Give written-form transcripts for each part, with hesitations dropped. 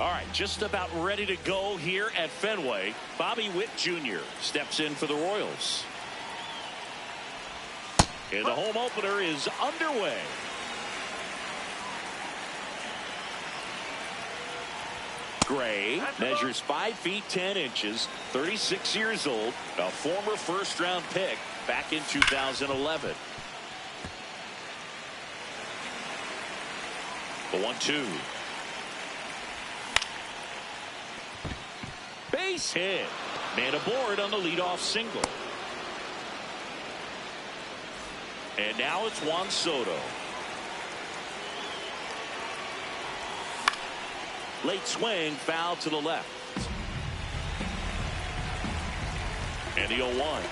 All right, just about ready to go here at Fenway. Bobby Witt Jr. steps in for the Royals. And the home opener is underway. Gray measures 5 feet 10 inches, 36 years old, a former first-round pick back in 2011. The 1-2. Base hit. Man aboard on the leadoff single. And now it's Juan Soto. Late swing, foul to the left. And the 0-1.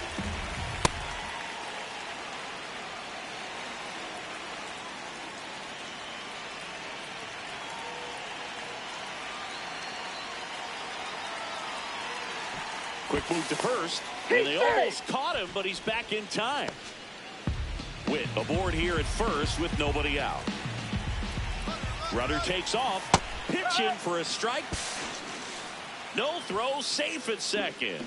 Quick move to first, and they almost caught him, but he's back in time. Witt aboard here at first with nobody out. Runner takes off, pitch in for a strike. No throw, safe at second.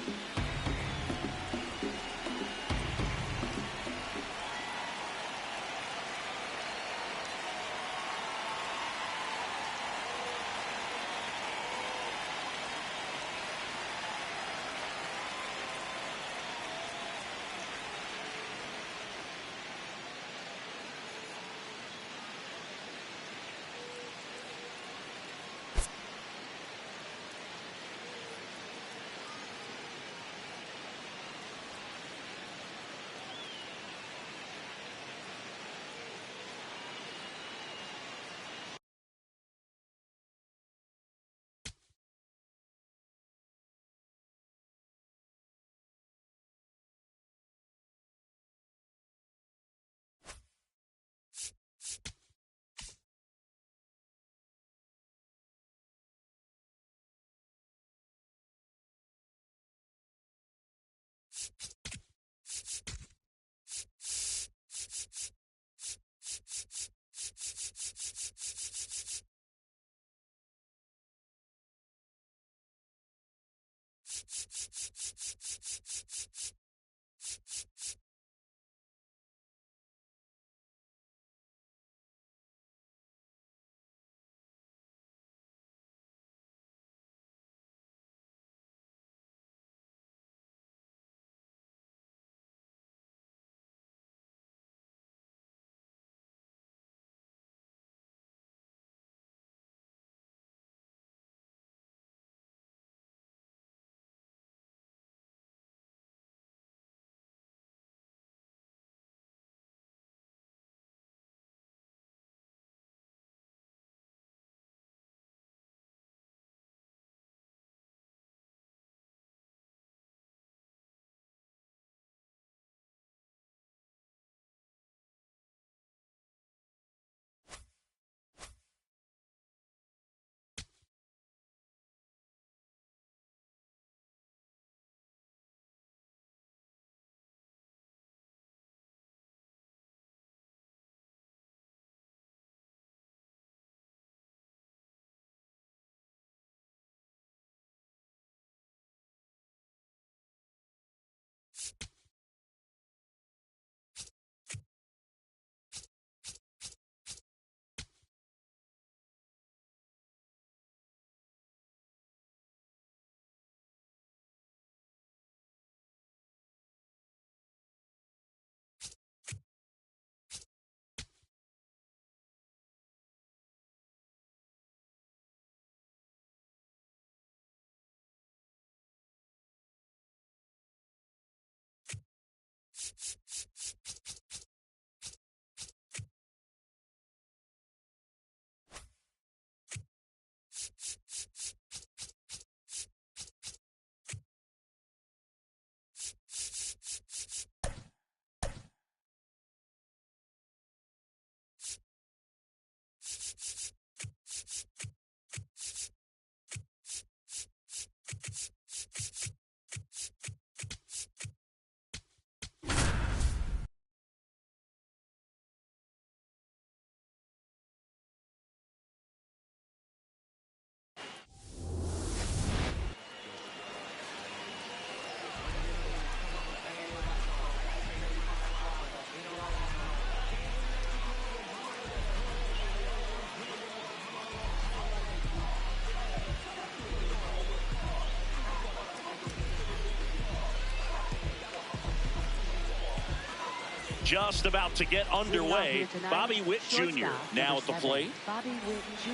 Just about to get underway. Bobby Witt Jr. now at the plate. Bobby Witt Jr.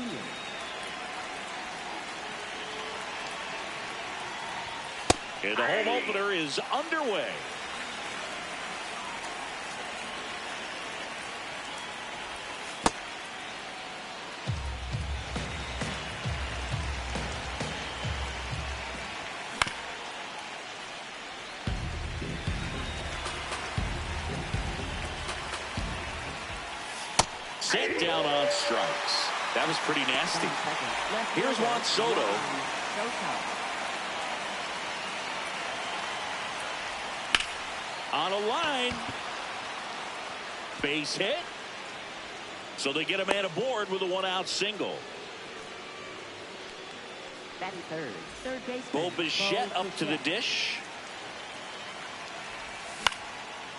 And the home opener is underway. Set down on strikes. That was pretty nasty. Here's Juan Soto. On a line. Base hit. So they get a man aboard with a one-out single. Batting third. Third baseman. Bo Bichette up to the dish.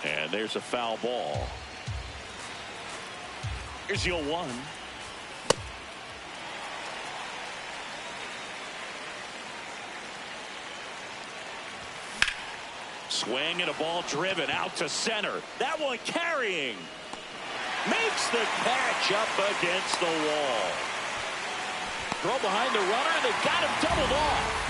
And there's a foul ball. Here's the 0-1. Swing and a ball driven out to center. That one carrying. Makes the catch up against the wall. Throw behind the runner. They got him doubled off.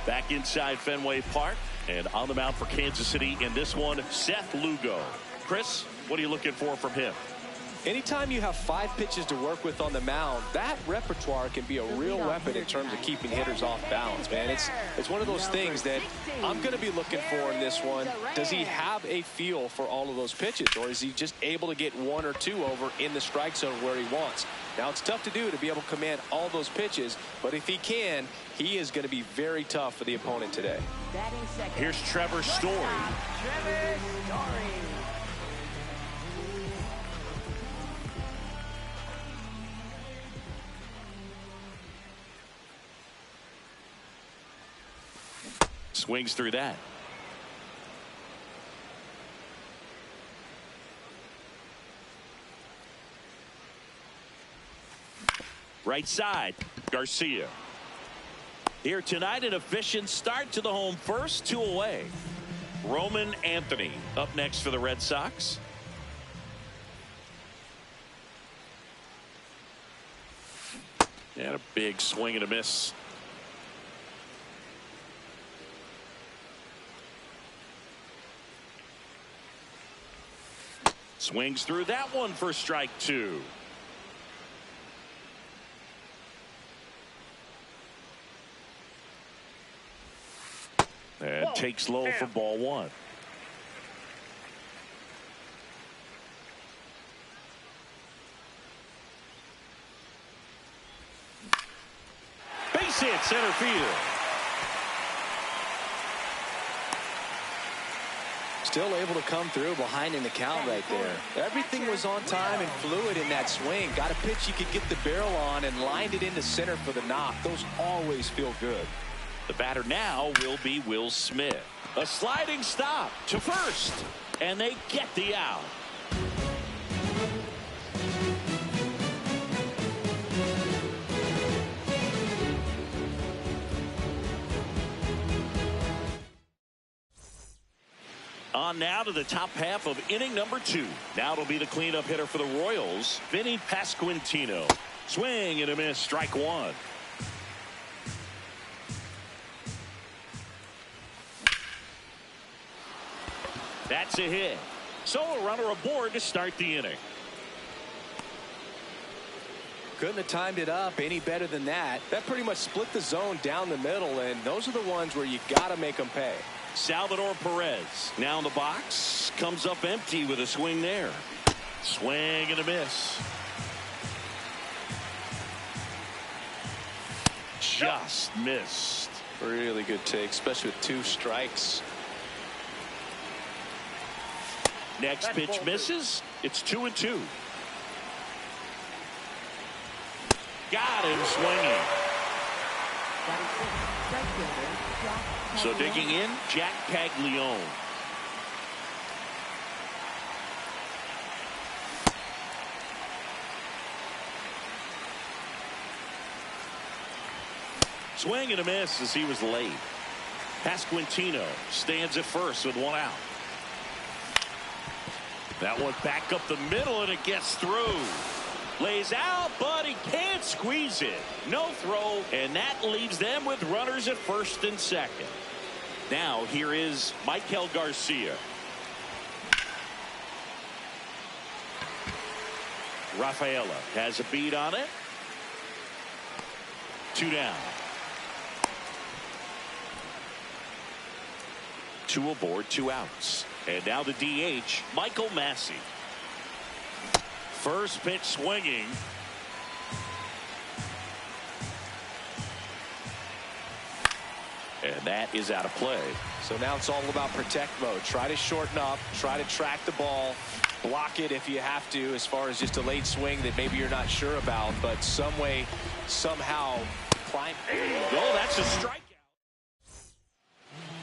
Back inside Fenway Park, and on the mound for Kansas City in this one, Seth Lugo. Chris, what are you looking for from him? Anytime you have 5 pitches to work with on the mound, that repertoire can be a real weapon in terms of keeping hitters off balance, man. It's one of those things that I'm going to be looking for in this one. Does he have a feel for all of those pitches, or is he just able to get 1 or 2 over in the strike zone where he wants? Now, it's tough to do to be able to command all those pitches, but if he can, he is going to be very tough for the opponent today. Here's Trevor Story. Trevor Story. Swings through that. Right side, Garcia. Here tonight, an efficient start to the home first, 2 away. Roman Anthony up next for the Red Sox. And a big swing and a miss. Swings through that one for strike 2. And takes low for ball 1. Base hit center field. Still able to come through behind in the count right there. Everything was on time and fluid in that swing. Got a pitch he could get the barrel on and lined it into center for the knock. Those always feel good. The batter now will be Will Smith. A sliding stop to first, and they get the out. On now to the top half of inning number 2. Now it'll be the cleanup hitter for the Royals, Vinny Pasquantino. Swing and a miss, strike 1. That's a hit. So a runner aboard to start the inning. Couldn't have timed it up any better than that. That pretty much split the zone down the middle, and those are the ones where you got to make them pay. Salvador Perez now in the box, comes up empty with a swing there. Swing and a miss. Just missed. Really good take, especially with 2 strikes. Next pitch misses. It's 2-2. Got him swinging. So digging in, Jack Paglione. Swing and a miss as he was late. Pasquantino stands at first with 1 out. That one back up the middle, and it gets through. Lays out, but he can't squeeze it. No throw, and that leaves them with runners at first and second. Now here is Michael Garcia. Rafaela has a beat on it. 2 down. 2 aboard, 2 outs. And now the DH, Michael Massey. First pitch swinging. And that is out of play. So now it's all about protect mode. Try to shorten up, try to track the ball, block it if you have to, as far as just a late swing that maybe you're not sure about, but some way, somehow climb. Oh, that's a strikeout.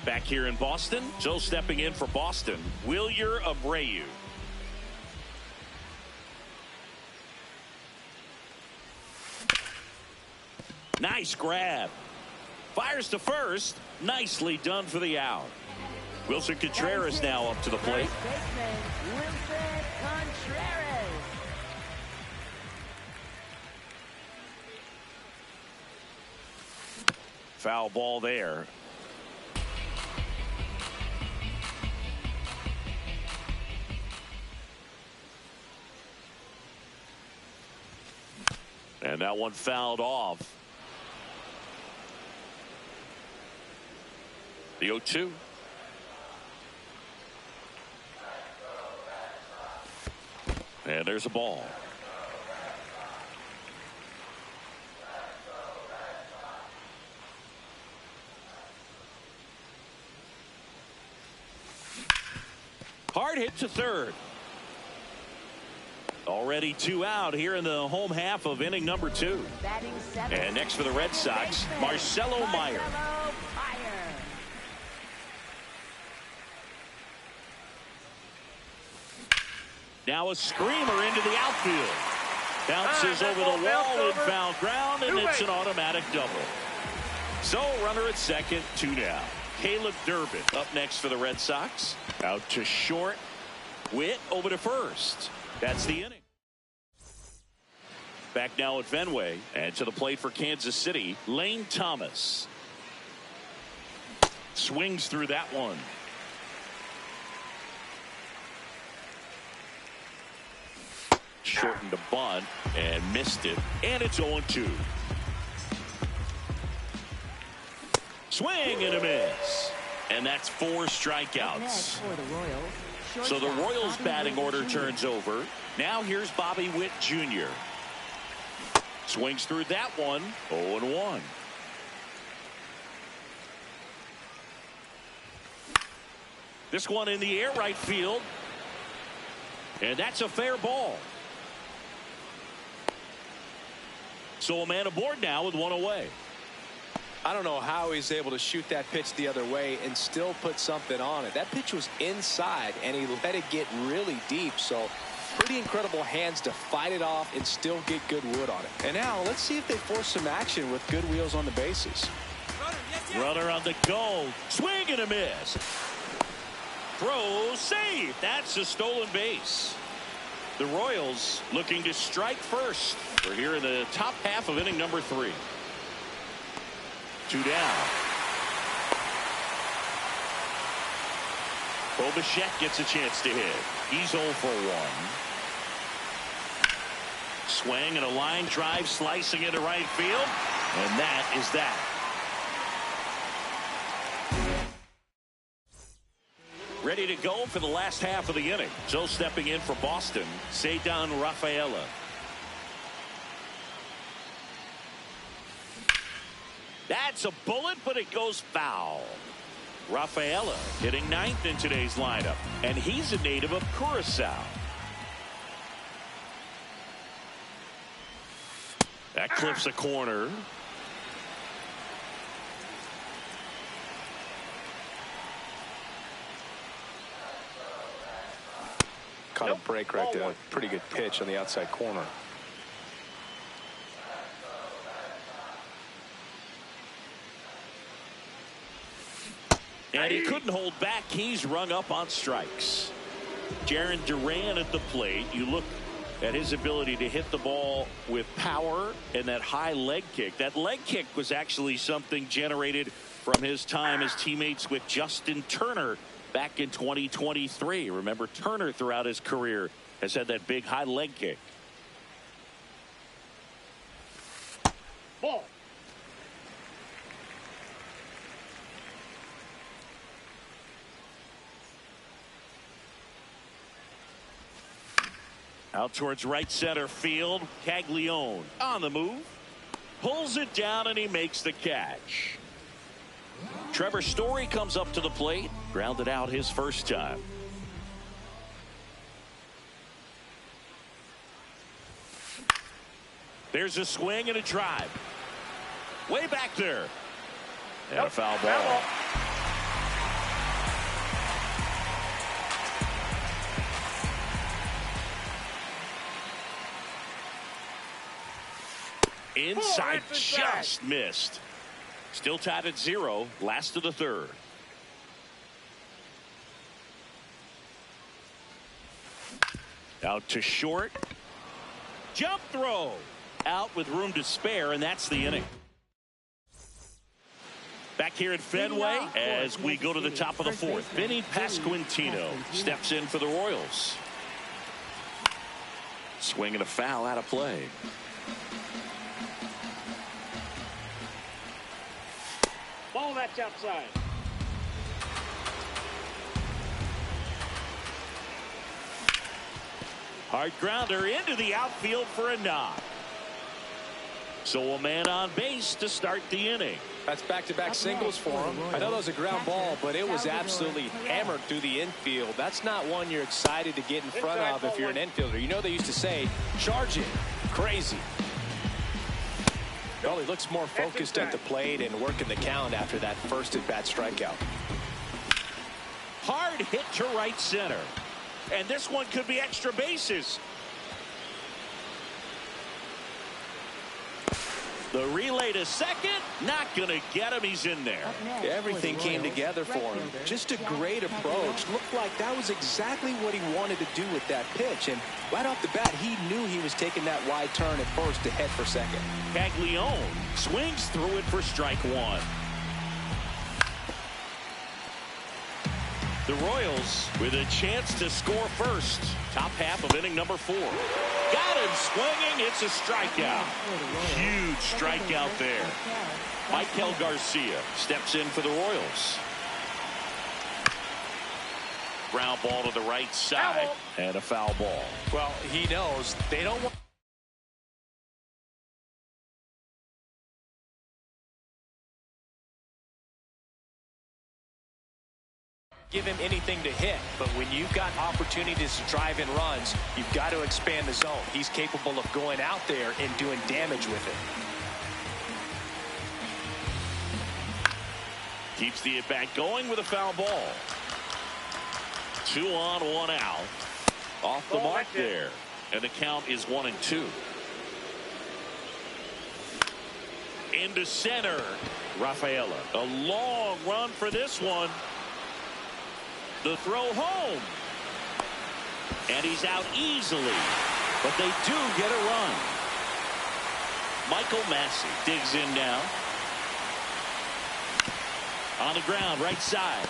Back here in Boston, so stepping in for Boston, Wilyer Abreu. Nice grab. Fires to first. Nicely done for the out. Wilson Contreras now up to the plate. Wilson Contreras. Foul ball there. And that one fouled off. The 0-2. And there's a ball. Hard hit to third. Already 2 out here in the home half of inning number 2. And next for the Red Sox, Marcelo Meyer. Now a screamer into the outfield. Bounces over the wall in foul ground, and it's an automatic double. So runner at second, 2 down. Caleb Durbin up next for the Red Sox. Out to short. Witt over to first. That's the inning. Back now at Fenway, and to the plate for Kansas City, Lane Thomas. Swings through that one. Shortened to bunt and missed it, and it's 0-2. Swing and a miss, and that's 4 strikeouts. So the Royals batting order turns over. Now here's Bobby Witt Jr. Swings through that one. 0-1. This one in the air right field, and that's a fair ball. So a man aboard now with 1 away. I don't know how he's able to shoot that pitch the other way and still put something on it. That pitch was inside, and he let it get really deep. So pretty incredible hands to fight it off and still get good wood on it. And now let's see if they force some action with good wheels on the bases. Runner on the go. Swing and a miss. Throw, save. That's a stolen base. The Royals looking to strike first. We're here in the top half of inning number 3. 2 down. Bo Bichette gets a chance to hit. He's 0 for 1. Swing and a line drive slicing into right field. And that is that. Ready to go for the last half of the inning. So stepping in for Boston, Ceddanne Rafaela. That's a bullet, but it goes foul. Rafaela hitting 9th in today's lineup, and he's a native of Curacao. That clips a corner. Caught a break right there. Pretty good pitch on the outside corner. And he couldn't hold back. He's rung up on strikes. Jarren Duran at the plate. You look at his ability to hit the ball with power and that high leg kick. That leg kick was actually something generated from his time as teammates with Justin Turner back in 2023. Remember, Turner throughout his career has had that big high leg kick. Ball. Out towards right center field. Caglione on the move. Pulls it down and he makes the catch. Trevor Story comes up to the plate. Grounded out his first time. There's a swing and a drive. Way back there. And a foul ball. Inside, just missed. Still tied at 0. Last of the 3rd. Out to short. Jump throw. Out with room to spare, and that's the inning. Back here at Fenway as we go to the top of the 4th. Vinny Pasquantino steps in for the Royals. Swing and a foul out of play. match outside. Hard grounder into the outfield for a knock. So a man on base to start the inning. That's back-to-back singles for him. I know that was a ground ball, but it was absolutely hammered through the infield. That's not one you're excited to get in front of if you're an infielder. You know they used to say, charge it. Crazy. Well, he looks more focused at the plate and working the count after that first at-bat strikeout. Hard hit to right center. And this one could be extra bases. The relay to second, not going to get him. He's in there. Everything came together for him. Just a great approach. Looked like that was exactly what he wanted to do with that pitch. And right off the bat, he knew he was taking that wide turn at first to head for second. Caglione swings through it for strike one. The Royals with a chance to score first. Top half of inning number 4. Got him swinging. It's a strikeout. Huge strikeout there. Michael Garcia steps in for the Royals. Ground ball to the right side and a foul ball. Well, he knows they don't want give him anything to hit, but when you've got opportunities to drive in runs, you've got to expand the zone. He's capable of going out there and doing damage with it. Keeps the at-bat going with a foul ball. 2 on, 1 out. Off the mark there. And the count is 1-2. Into center. Rafaela. A long run for this one. The throw home. And he's out easily. But they do get a run. Michael Massey digs in now. On the ground, right side.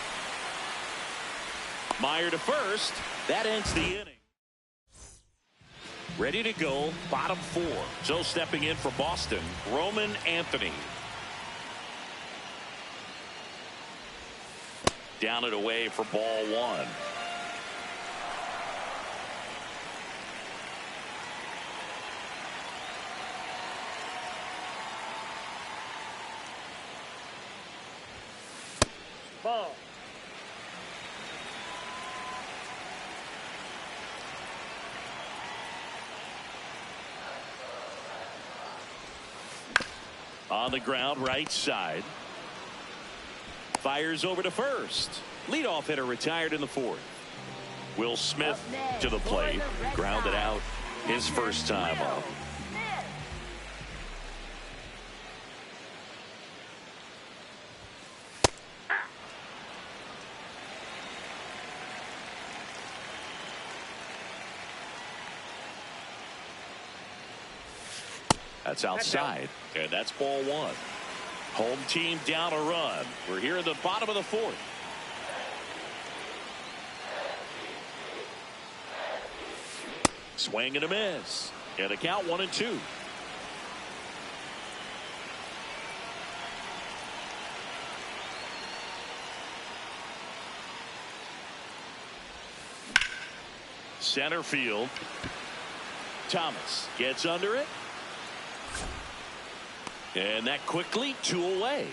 Meyer to first. That ends the inning. Ready to go, bottom 4. So stepping in for Boston, Roman Anthony. Down and away for ball 1. Ball. On the ground, right side. Fires over to first. Leadoff hitter retired in the 4th. Will Smith to the plate. Grounded out his first time up. That's outside, and that's ball 1. Home team down a run. We're here in the bottom of the 4th. Swing and a miss. And a count 1-2. Center field. Thomas gets under it. And that quickly 2 away.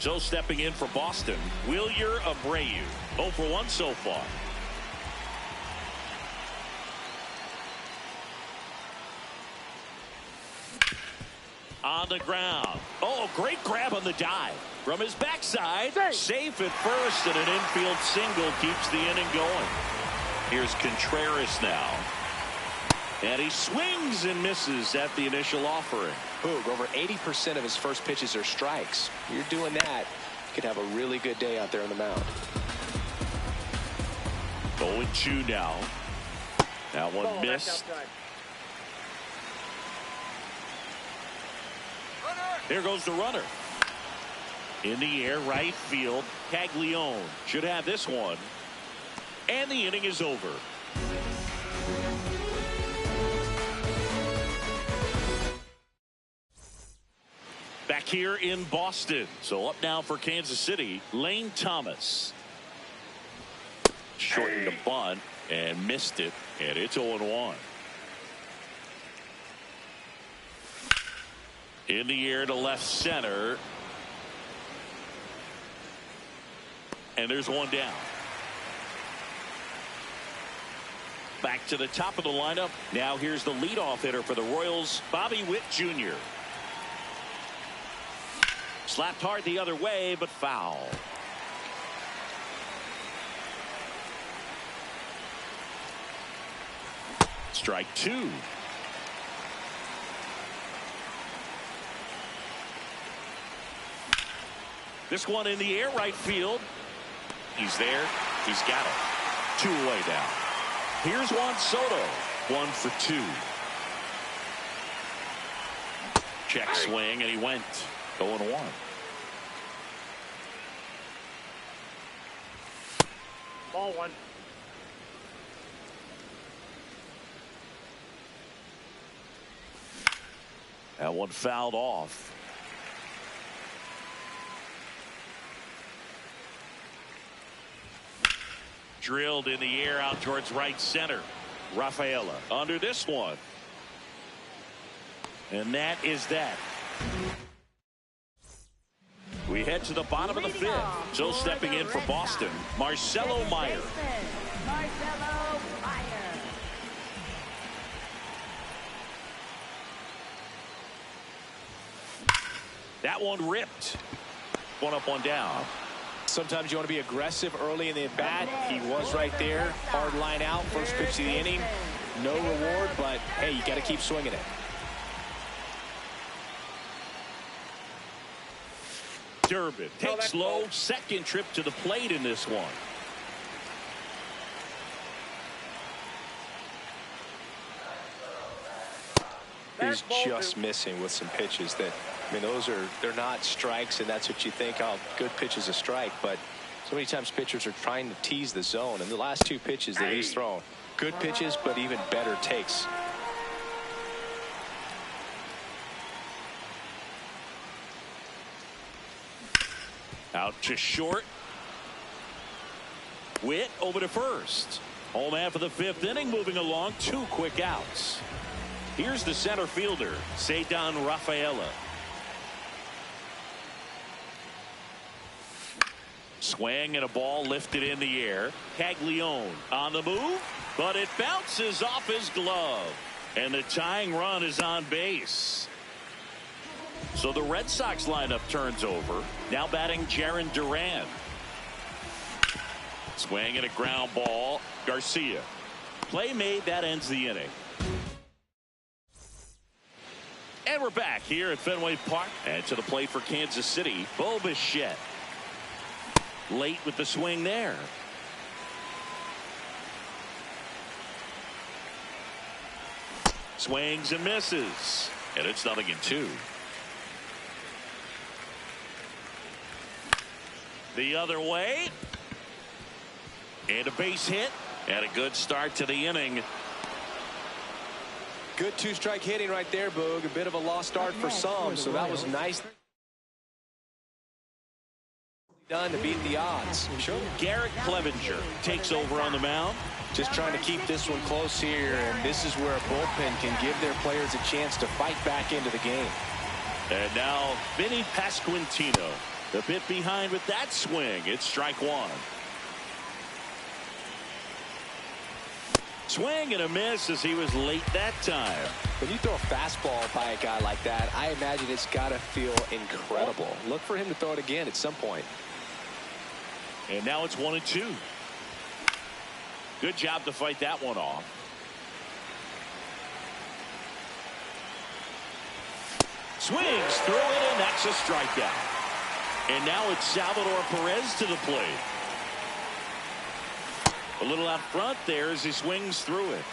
So stepping in for Boston, Wilyer Abreu. 0 for 1 so far. On the ground. Oh, great grab on the dive. From his backside. Safe at first, and an infield single keeps the inning going. Here's Contreras now. And he swings and misses at the initial offering. Boog, over 80% of his first pitches are strikes. You're doing that, you could have a really good day out there on the mound. 0-2 now. That one Ball, missed. There goes the runner. In the air, right field. Caglione should have this one. And the inning is over. Back here in Boston. So up now for Kansas City, Lane Thomas. Shortened the bunt and missed it, and it's 0-1. In the air to left center. And there's one down. Back to the top of the lineup. Now here's the leadoff hitter for the Royals, Bobby Witt Jr. Slapped hard the other way, but foul. Strike two. This one in the air, right field. He's there. He's got it. 2 away now. Here's Juan Soto. 1 for 2. Check swing, and he went 0-1. Ball one. That one fouled off. Drilled in the air out towards right center. Rafaela under this one. And that is that. We head to the bottom of the 5th. So stepping in for Boston, Marcelo Meyer. Marcelo Meyer. That one ripped. 1 up, 1 down. Sometimes you want to be aggressive early in the at bat. He was right there. Hard line out. First pitch of the inning. No reward, but hey, you got to keep swinging it. Durbin takes slow. Second trip to the plate in this one. He's just missing with some pitches that, I mean, they're not strikes, and that's what you think, oh, good pitch is a strike, but so many times pitchers are trying to tease the zone, and the last 2 pitches that he's thrown, good pitches, but even better takes. Out to short. Witt over to first. Home half of the 5th inning, moving along. 2 quick outs. Here's the center fielder, Ceddanne Rafaela. Swing and a ball lifted in the air. Caglione on the move, but it bounces off his glove. And the tying run is on base. So the Red Sox lineup turns over. Now batting Jarren Duran. Swing and a ground ball. Garcia. Play made, that ends the inning. And we're back here at Fenway Park. And to the plate for Kansas City, Bo Bichette. Late with the swing there. Swings and misses. And it's 0-2. The other way. And a base hit. And a good start to the inning. Good 2-strike hitting right there, Boog. A bit of a lost start for some, so that was nice. Done to beat the odds. Sure. Garrett Clevenger takes over on the mound. Just trying to keep this one close here, and this is where a bullpen can give their players a chance to fight back into the game. And now Vinny Pasquantino, a bit behind with that swing. It's strike 1. Swing and a miss as he was late that time. When you throw a fastball by a guy like that, I imagine it's got to feel incredible. Look for him to throw it again at some point. And now it's 1-2. Good job to fight that one off. Swings through it, and that's a strikeout. And now it's Salvador Perez to the plate. A little out front there as he swings through it.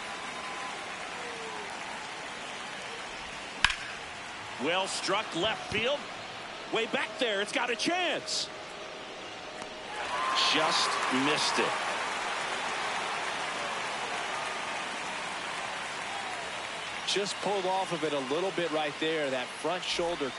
Well struck left field. Way back there. It's got a chance. Just missed it. Just pulled off of it a little bit right there. That front shoulder.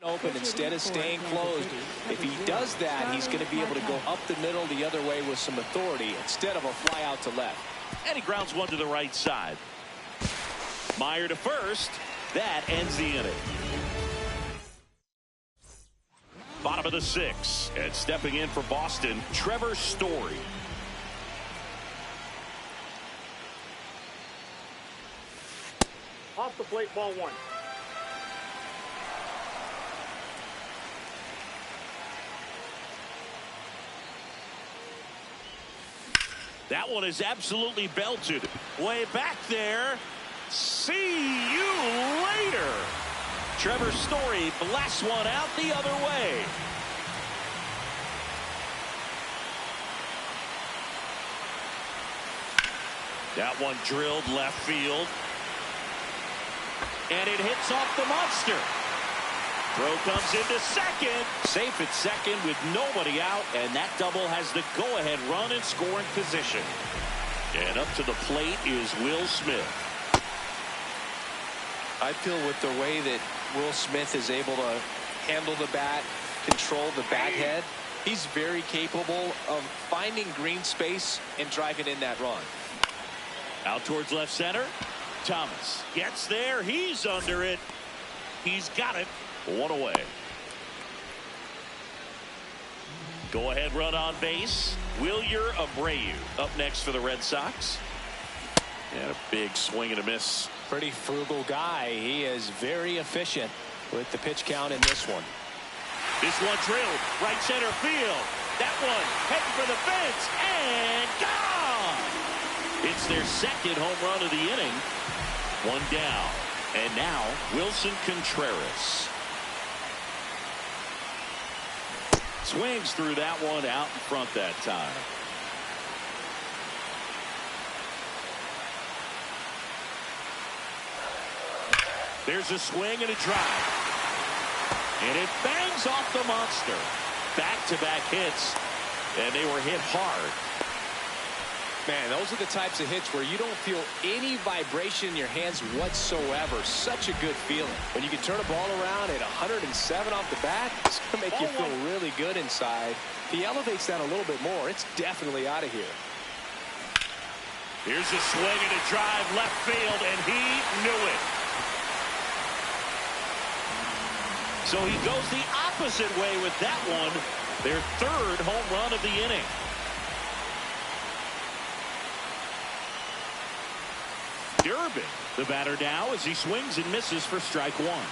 Open instead of staying closed. If he does that, he's going to be able to go up the middle the other way with some authority instead of a fly out to left. And he grounds one to the right side. Meyer to first. That ends the inning. Bottom of the 6th, and stepping in for Boston, Trevor Story. Off the plate, ball 1. That one is absolutely belted. Way back there. See you later. Trevor Story blasts one out the other way. That one drilled left field. And it hits off the monster. Throw comes into second. Safe at second with nobody out. And that double has the go-ahead run in scoring position. And up to the plate is Will Smith. I feel with the way that Will Smith is able to handle the bat, control the bat head, he's very capable of finding green space and driving in that run. Out towards left center. Thomas gets there. He's under it. He's got it. One away. Go ahead run on base. Wilyer Abreu up next for the Red Sox. And a big swing and a miss. Pretty frugal guy. He is very efficient with the pitch count in this one. This one drilled right center field. That one heading for the fence and gone. It's their second home run of the inning. One down. And now Wilson Contreras. Swings through that one out in front that time. There's a swing and a drive. And it bangs off the monster. Back-to-back hits. And they were hit hard. Man, those are the types of hits where you don't feel any vibration in your hands whatsoever. Such a good feeling. When you can turn a ball around at 107 off the bat, it's going to make you feel really good inside. If he elevates that a little bit more, it's definitely out of here. Here's a swing and a drive left field, and he knew it. So he goes the opposite way with that one. Their third home run of the inning. Durbin, the batter now, as he swings and misses for strike one.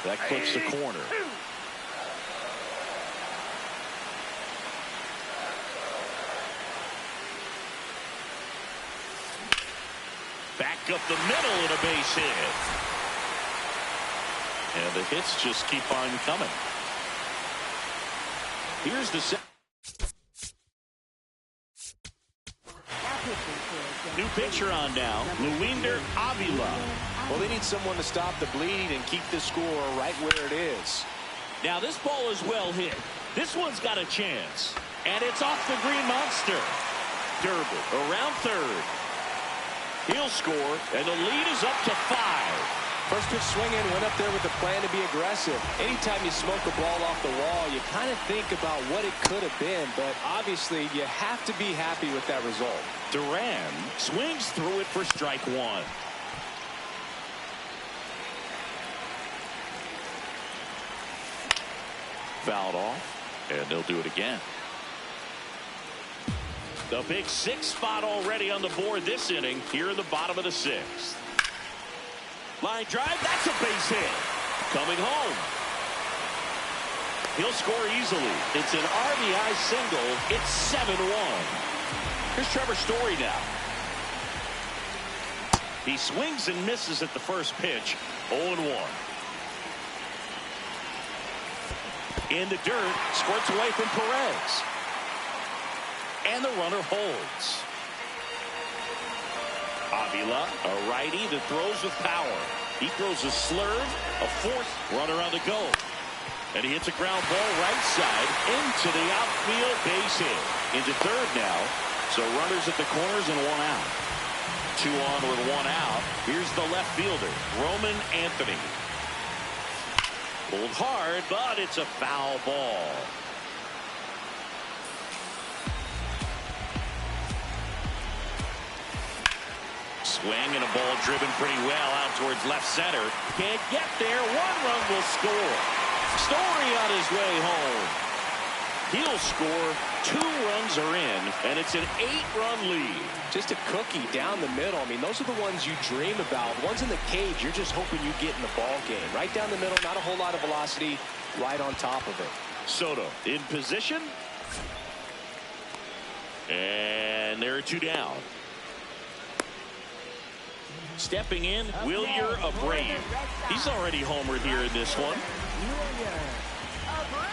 That clips the corner. Back up the middle and a base hit. And the hits just keep on coming. Here's the set. New pitcher on now, Luinder Avila. Well, they need someone to stop the bleed and keep the score right where it is. Now this ball is well hit. This one's got a chance. And it's off the green monster. Durbin around third. He'll score, and the lead is up to 5. First pitch swinging, went up there with a plan to be aggressive. Anytime you smoke a ball off the wall, you kind of think about what it could have been, but obviously you have to be happy with that result. Duran swings through it for strike one. Fouled off, and they'll do it again. The big 6 spot already on the board this inning here in the bottom of the 6th. Line drive, that's a base hit. Coming home. He'll score easily. It's an RBI single. It's 7-1. Here's Trevor Story now. He swings and misses at the first pitch. 0-1. In the dirt, squirts away from Perez. And the runner holds. Avila, a righty that throws with power. He throws a slurve, a force runner on the go. And he hits a ground ball right side into the outfield base hit. Into third now. So runners at the corners and one out. 2 on with 1 out. Here's the left fielder, Roman Anthony. Pulled hard, but it's a foul ball. Swing and a ball driven pretty well out towards left center. Can't get there. 1 run will score. Story on his way home. He'll score. 2 runs are in, and it's an 8-run lead. Just a cookie down the middle. I mean, those are the ones you dream about. Ones in the cage, you're just hoping you get in the ball game. Right down the middle, not a whole lot of velocity, right on top of it. Soto in position. And there are 2 down. Stepping in, Wilyer Abreu. He's already homered here in this one. Wilyer Abreu.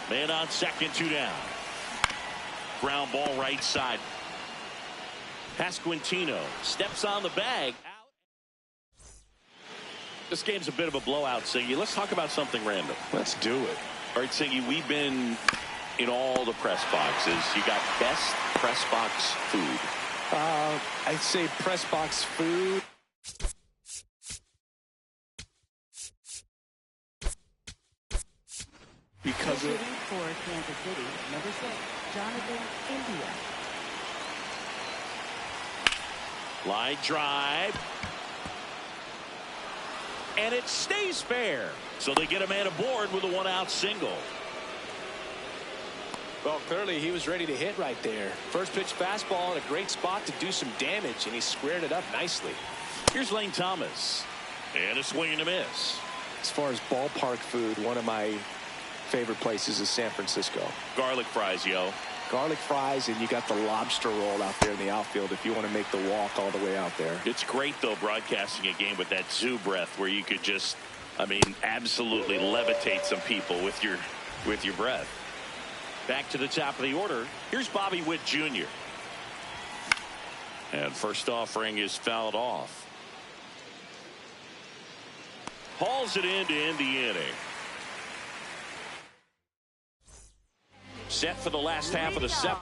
Man on second, 2 down. Ground ball right side. Pasquantino steps on the bag. This game's a bit of a blowout, Singy. Let's talk about something random. Let's do it. All right, Singy, we've been in all the press boxes. You got best press box food. I'd say press box food. Because of for Kansas City, number 6, Jonathan India. Line drive. And it stays fair. So they get a man aboard with a 1-out single. Well, clearly he was ready to hit right there. First pitch fastball in a great spot to do some damage, and he squared it up nicely. Here's Lane Thomas. And a swing and a miss. As far as ballpark food, one of my favorite places is San Francisco. Garlic fries, yo. Garlic fries, and you got the lobster roll out there in the outfield if you want to make the walk all the way out there. It's great, though, broadcasting a game with that zoo breath where you could just, I mean, absolutely levitate some people with your breath. Back to the top of the order. Here's Bobby Witt Jr. And first offering is fouled off. Hauls it in to end the inning. Set for the last half of the 7th.